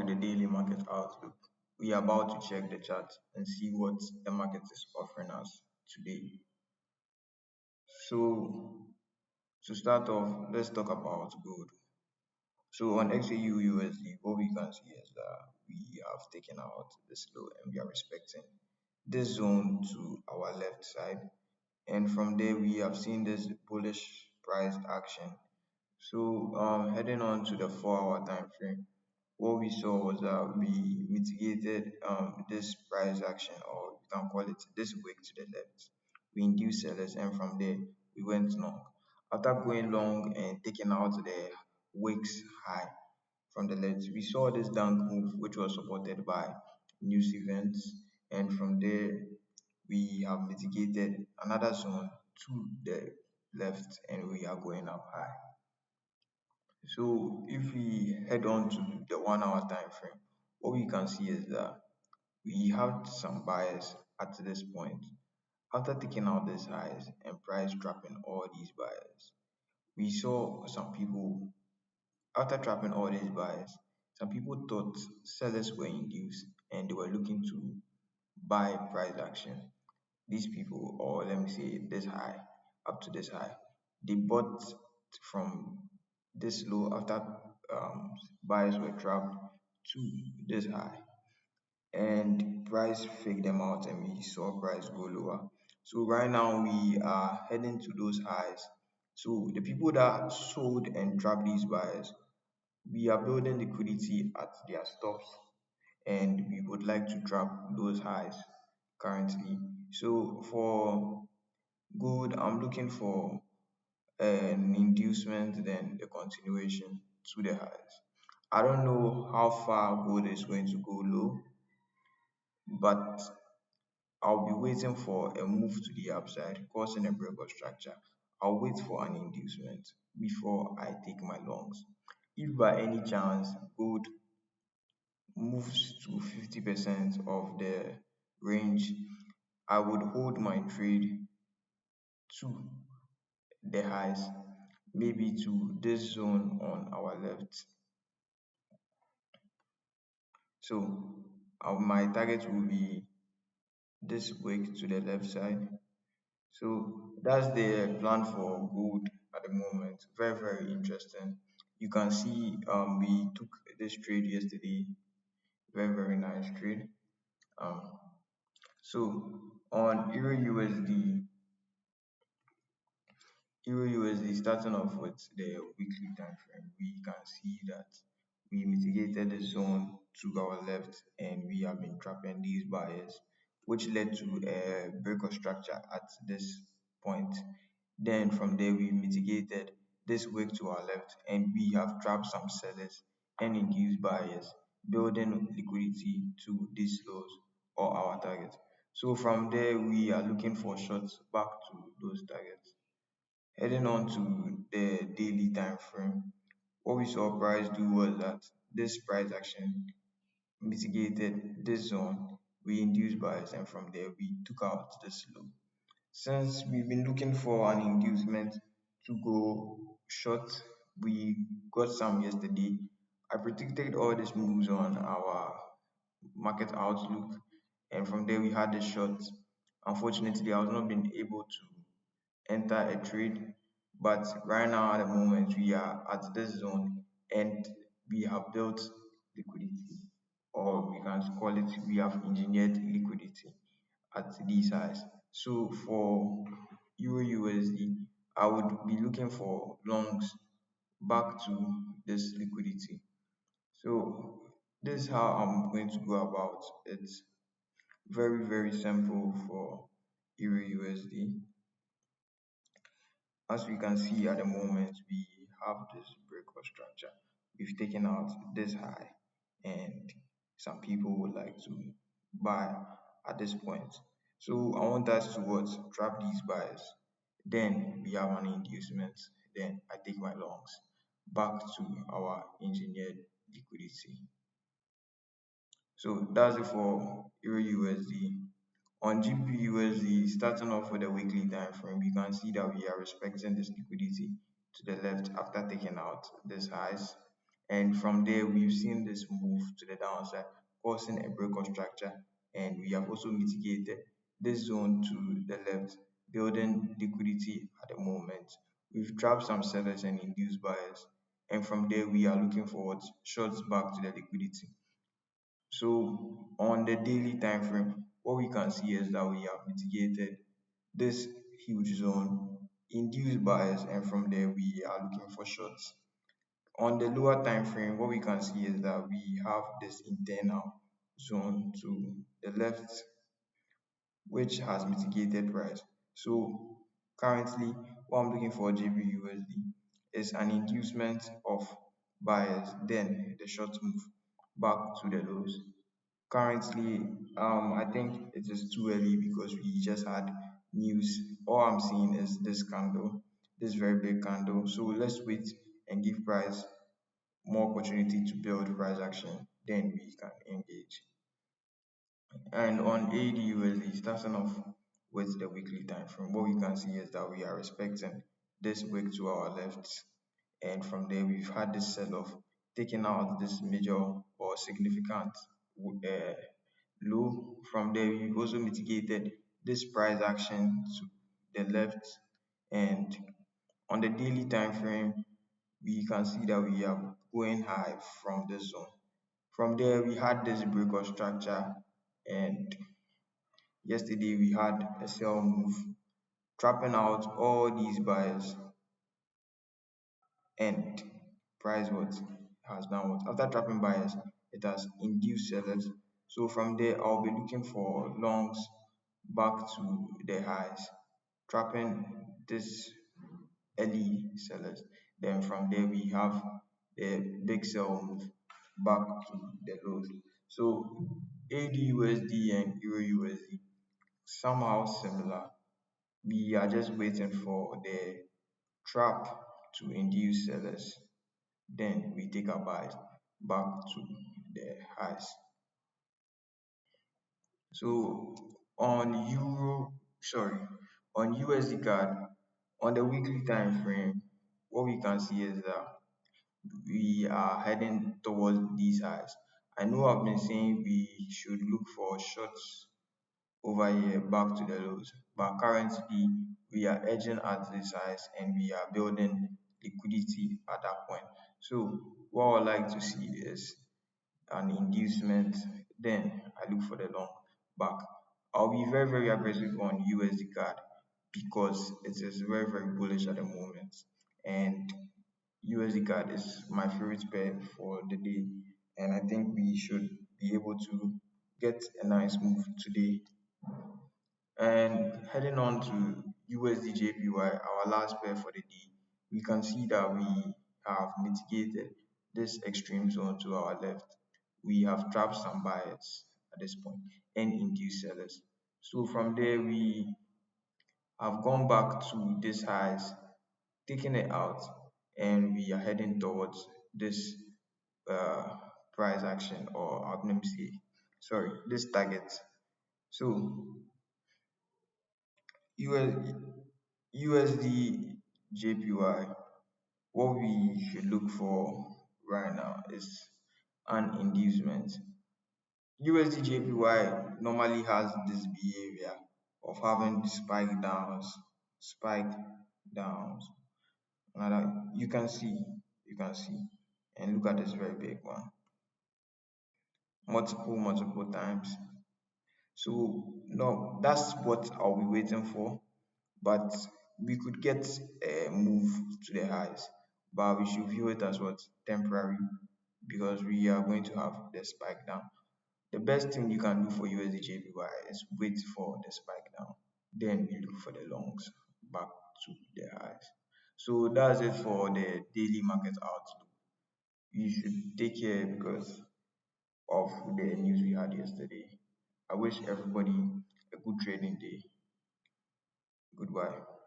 to the daily market outlook. We are about to check the chart and see what the market is offering us today. So, to start off, let's talk about gold. So, on XAU USD, what we can see is that we have taken out this low and we are respecting this zone to our left side. And from there, we have seen this bullish price action. So, heading on to the 4 hour time frame, what we saw was that we mitigated this price action, or you can call it this wick to the left. We induced sellers, and from there we went long. After going long and taking out the wicks high from the left, we saw this down move, which was supported by news events, and from there we have mitigated another zone to the left, and we are going up high. So if we head on to the 1 hour time frame, what we can see is that we have some buyers at this point. After taking out these highs and price dropping all these buyers, we saw some people, after trapping all these buyers, some people thought sellers were induced and they were looking to buy price action. These people, or let me say this high, up to this high, they bought from this low after buyers were trapped to this high, and price faked them out and we saw price go lower. So right now we are heading to those highs. So the people that sold and trapped these buyers, we are building liquidity at their stops, and we would like to trap those highs currently. So for gold, I'm looking for an inducement, then the continuation to the highs. I don't know how far gold is going to go low, but I'll be waiting for a move to the upside, causing a break of structure. I'll wait for an inducement before I take my longs. If by any chance gold moves to 50% of the range, I would hold my trade to the highs, maybe to this zone on our left. So my target will be this wick to the left side. So that's the plan for gold at the moment. Very, very interesting. You can see we took this trade yesterday. Very, very nice trade. Um, so on Euro USD, starting off with the weekly time frame, we can see that we mitigated the zone to our left and we have been trapping these buyers, which led to a break of structure at this point. Then from there we mitigated this wick to our left and we have trapped some sellers and induced buyers, building liquidity to these lows or our target. So from there we are looking for shots back to those targets. Heading on to the daily time frame, what we saw price do was that this price action mitigated this zone, we induced buyers, and from there we took out this low. Since we've been looking for an inducement to go short, we got some yesterday. I predicted all these moves on our market outlook, and from there we had the short. Unfortunately, I was not been able to enter a trade, but right now at the moment we are at this zone and we have built liquidity, or we can call it we have engineered liquidity at these highs. So for Euro USD, I would be looking for longs back to this liquidity. So this is how I'm going to go about it. Very, very simple for Euro USD. As we can see at the moment, we have this break of structure. We've taken out this high, and some people would like to buy at this point. So I want us to what? Trap these buys. Then we have an inducement. Then I take my longs back to our engineered liquidity. So that's it for Euro USD. On GBP USD, starting off with the weekly time frame, you can see that we are respecting this liquidity to the left after taking out these highs, And from there, we've seen this move to the downside, causing a break of structure. And we have also mitigated this zone to the left, building liquidity at the moment. We've trapped some sellers and induced buyers. And from there, we are looking forward shorts back to the liquidity. So on the daily time frame, what we can see is that we have mitigated this huge zone, induced buyers, and from there we are looking for shorts. On the lower time frame, what we can see is that we have this internal zone to the left, which has mitigated price. So currently, what I'm looking for JPUSD is an inducement of buyers, then the short move back to the lows. Currently, I think it is too early because we just had news. All I'm seeing is this candle, this very big candle. So let's wait and give price more opportunity to build price action, then we can engage. And on ADUSD, starting off with the weekly time frame, what we can see is that we are respecting this wick to our left, and from there we've had this sell-off, taking out this major or significant uh, low. From there, we've also mitigated this price action to the left, and on the daily time frame, we can see that we are going high from this zone. From there, we had this break of structure, and yesterday we had a sell move, trapping out all these buyers, and price what has done what after trapping buyers, it has induced sellers. So from there, I'll be looking for longs back to the highs, trapping this early sellers. Then from there we have the big sell move back to the lows. So ADUSD and EURUSD somehow similar. We are just waiting for the trap to induce sellers. Then we take our buys back to the highs. So on USD card, on the weekly time frame, what we can see is that we are heading towards these highs. I know I've been saying we should look for shorts over here back to the lows, but currently we are edging at these highs and we are building liquidity at that point. So what I would like to see is an inducement, then I look for the long back. I'll be very, very aggressive on USD card because it is very, very bullish at the moment. And USD card is my favorite pair for the day. And I think we should be able to get a nice move today. And heading on to USD JPY, our last pair for the day, we can see that we have mitigated this extreme zone to our left. We have trapped some buyers at this point and induced sellers. So from there, we have gone back to these highs, taking it out, and we are heading towards this uh, price action, or let me see, sorry, this target. So US, USD JPY, what we should look for right now is an inducement. USD JPY normally has this behavior of having spike downs. Another, you can see, and look at this very big one, multiple times. So no, that's what I'll be waiting for. But we could get a move to the highs, but we should view it as what temporary because we are going to have the spike down. The best thing you can do for USD JPY is wait for the spike down, then you look for the longs back to the highs. So that's it for the daily market outlook. You should take care because of the news we had yesterday. I wish everybody a good trading day. Goodbye.